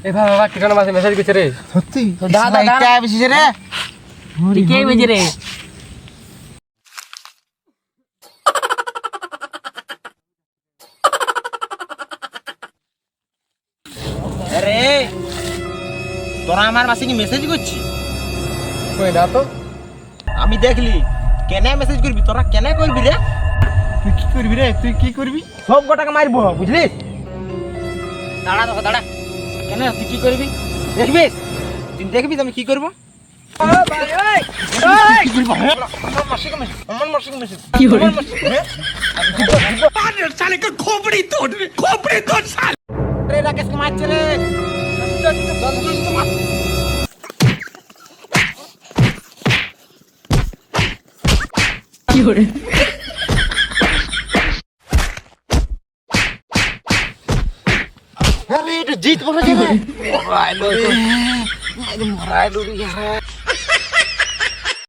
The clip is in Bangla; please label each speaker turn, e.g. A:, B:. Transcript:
A: এ বাবা কিরণ মাসে মেসেজ করছে রে
B: সত্যি
C: দাদা দাদা বেশি রে ঠিকই বুঝি রে আরে তোরা আমার মাসে কি মেসেজ করছিস
A: কই না তো
C: আমি দেখলি কেনে মেসেজ করবি তোরা কেনে করবি রে
B: তুই কি করবি রে তুই কি করবি
C: সব গোটাকে মারবো বুঝলি দাঁড়া দেখো দাঁড়া কেন তুই কি করবি দেখবি তুই দেখবি আমি কি করবো রাকেশ কুমার ছেলে কি করে
B: আরে এটা জিত বলা যাবে
C: মারাইলো রে মারাইলো রে